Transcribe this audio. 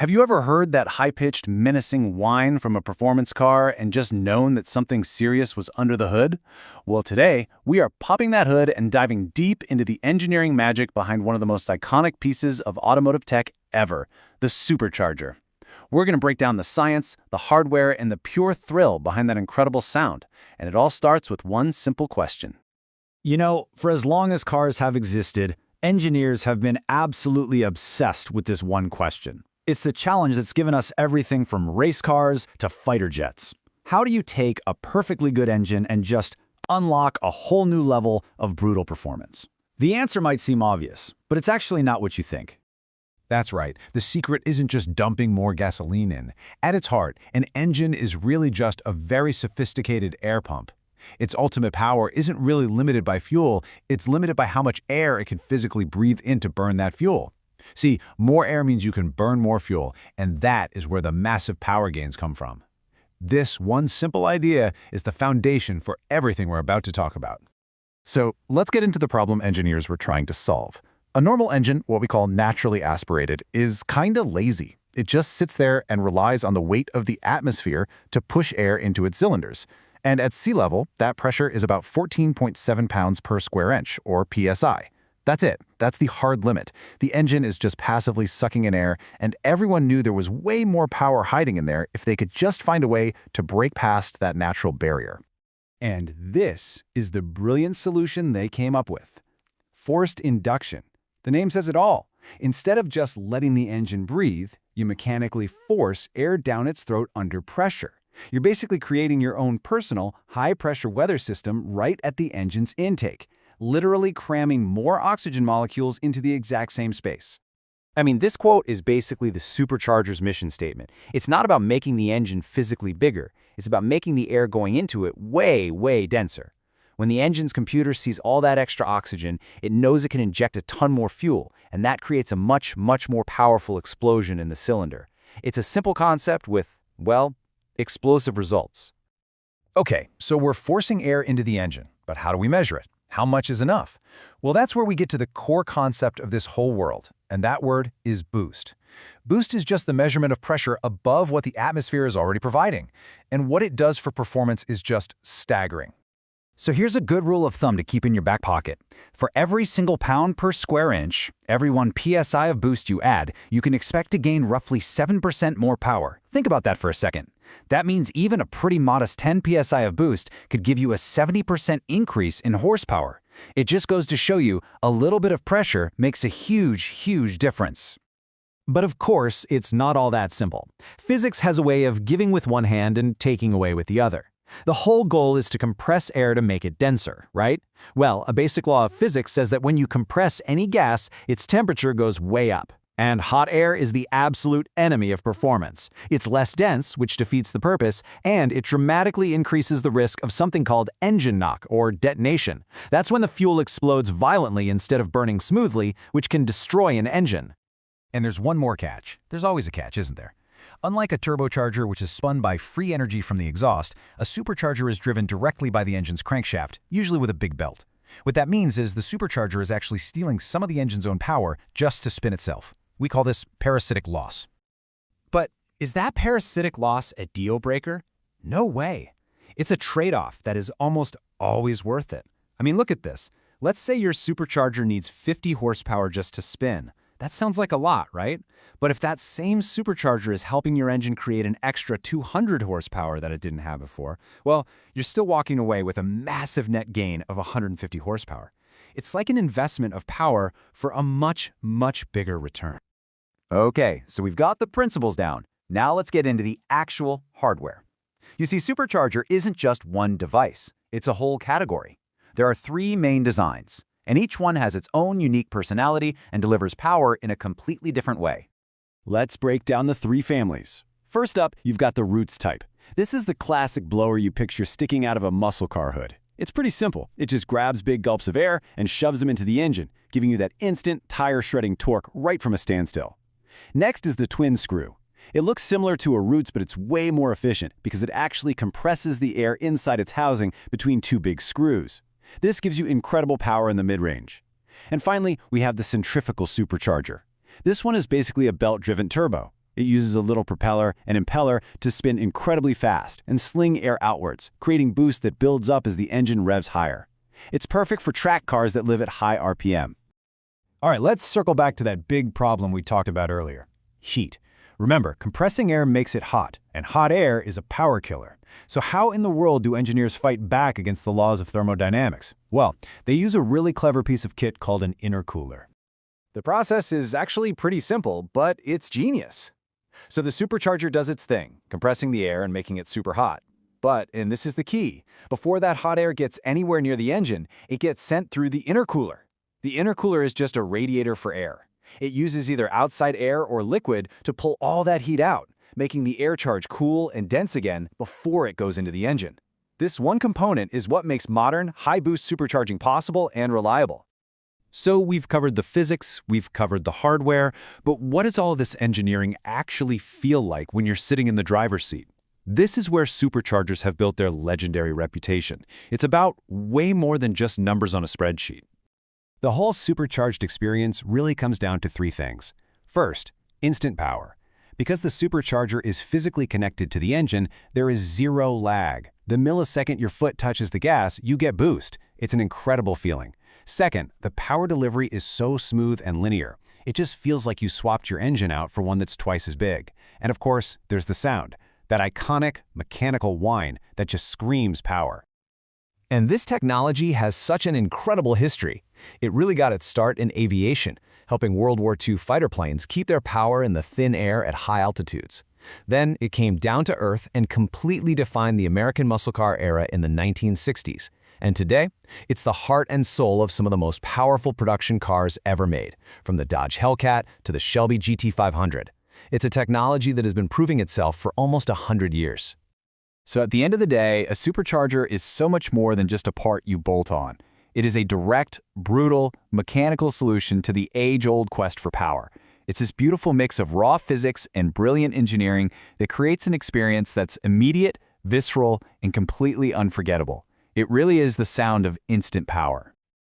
Have you ever heard that high-pitched, menacing whine from a performance car and just known that something serious was under the hood? Well, today, we are popping that hood and diving deep into the engineering magic behind one of the most iconic pieces of automotive tech ever, the supercharger. We're going to break down the science, the hardware, and the pure thrill behind that incredible sound. And it all starts with one simple question. You know, for as long as cars have existed, engineers have been absolutely obsessed with this one question. It's the challenge that's given us everything from race cars to fighter jets. How do you take a perfectly good engine and just unlock a whole new level of brutal performance? The answer might seem obvious, but it's actually not what you think. That's right. The secret isn't just dumping more gasoline in. At its heart, an engine is really just a very sophisticated air pump. Its ultimate power isn't really limited by fuel, it's limited by how much air it can physically breathe in to burn that fuel. See, more air means you can burn more fuel, and that is where the massive power gains come from. This one simple idea is the foundation for everything we're about to talk about. So, let's get into the problem engineers were trying to solve. A normal engine, what we call naturally aspirated, is kinda lazy. It just sits there and relies on the weight of the atmosphere to push air into its cylinders. And at sea level, that pressure is about 14.7 pounds per square inch, or PSI. That's it. That's the hard limit. The engine is just passively sucking in air, and everyone knew there was way more power hiding in there if they could just find a way to break past that natural barrier. And this is the brilliant solution they came up with. Forced induction. The name says it all. Instead of just letting the engine breathe, you mechanically force air down its throat under pressure. You're basically creating your own personal, high-pressure weather system right at the engine's intake, literally cramming more oxygen molecules into the exact same space. I mean, this quote is basically the supercharger's mission statement. It's not about making the engine physically bigger. It's about making the air going into it way, way denser. When the engine's computer sees all that extra oxygen, it knows it can inject a ton more fuel, and that creates a much, much more powerful explosion in the cylinder. It's a simple concept with, well, explosive results. Okay, so we're forcing air into the engine, but how do we measure it? How much is enough? Well, that's where we get to the core concept of this whole world, and that word is boost. Boost is just the measurement of pressure above what the atmosphere is already providing, and what it does for performance is just staggering. So here's a good rule of thumb to keep in your back pocket. For every single pound per square inch, every 1 PSI of boost you add, you can expect to gain roughly 7% more power. Think about that for a second. That means even a pretty modest 10 PSI of boost could give you a 70% increase in horsepower. It just goes to show you a little bit of pressure makes a huge, huge difference. But of course, it's not all that simple. Physics has a way of giving with one hand and taking away with the other. The whole goal is to compress air to make it denser, right? Well, a basic law of physics says that when you compress any gas, its temperature goes way up. And hot air is the absolute enemy of performance. It's less dense, which defeats the purpose, and it dramatically increases the risk of something called engine knock, or detonation. That's when the fuel explodes violently instead of burning smoothly, which can destroy an engine. And there's one more catch. There's always a catch, isn't there? Unlike a turbocharger, which is spun by free energy from the exhaust, a supercharger is driven directly by the engine's crankshaft, usually with a big belt. What that means is the supercharger is actually stealing some of the engine's own power just to spin itself. We call this parasitic loss. But is that parasitic loss a deal breaker? No way. It's a trade-off that is almost always worth it. I mean, look at this. Let's say your supercharger needs 50 horsepower just to spin. That sounds like a lot, right? But if that same supercharger is helping your engine create an extra 200 horsepower that it didn't have before, well, you're still walking away with a massive net gain of 150 horsepower. It's like an investment of power for a much, much bigger return. Okay, so we've got the principles down. Now let's get into the actual hardware. You see, supercharger isn't just one device. It's a whole category. There are 3 main designs, and each one has its own unique personality and delivers power in a completely different way. Let's break down the 3 families. First up, you've got the Roots type. This is the classic blower you picture sticking out of a muscle car hood. It's pretty simple. It just grabs big gulps of air and shoves them into the engine, giving you that instant, tire-shredding torque right from a standstill. Next is the twin screw. It looks similar to a Roots, but it's way more efficient because it actually compresses the air inside its housing between 2 big screws. This gives you incredible power in the mid-range. And finally, we have the centrifugal supercharger. This one is basically a belt-driven turbo. It uses a little propeller and impeller to spin incredibly fast and sling air outwards, creating boost that builds up as the engine revs higher. It's perfect for track cars that live at high RPM. All right, let's circle back to that big problem we talked about earlier: heat. Remember, compressing air makes it hot, and hot air is a power killer. So how in the world do engineers fight back against the laws of thermodynamics? Well, they use a really clever piece of kit called an intercooler. The process is actually pretty simple, but it's genius. So the supercharger does its thing, compressing the air and making it super hot. But, and this is the key, before that hot air gets anywhere near the engine, it gets sent through the intercooler. The intercooler is just a radiator for air. It uses either outside air or liquid to pull all that heat out, making the air charge cool and dense again before it goes into the engine. This one component is what makes modern, high-boost supercharging possible and reliable. So we've covered the physics, we've covered the hardware, but what does all this engineering actually feel like when you're sitting in the driver's seat? This is where superchargers have built their legendary reputation. It's about way more than just numbers on a spreadsheet. The whole supercharged experience really comes down to three things. First, instant power. Because the supercharger is physically connected to the engine, there is zero lag. The millisecond your foot touches the gas, you get boost. It's an incredible feeling. Second, the power delivery is so smooth and linear. It just feels like you swapped your engine out for one that's twice as big. And of course, there's the sound, that iconic mechanical whine that just screams power. And this technology has such an incredible history. It really got its start in aviation, helping World War II fighter planes keep their power in the thin air at high altitudes. Then it came down to earth and completely defined the American muscle car era in the 1960s. And today, it's the heart and soul of some of the most powerful production cars ever made, from the Dodge Hellcat to the Shelby GT500. It's a technology that has been proving itself for almost 100 years. So at the end of the day, a supercharger is so much more than just a part you bolt on. It is a direct, brutal, mechanical solution to the age-old quest for power. It's this beautiful mix of raw physics and brilliant engineering that creates an experience that's immediate, visceral, and completely unforgettable. It really is the sound of instant power.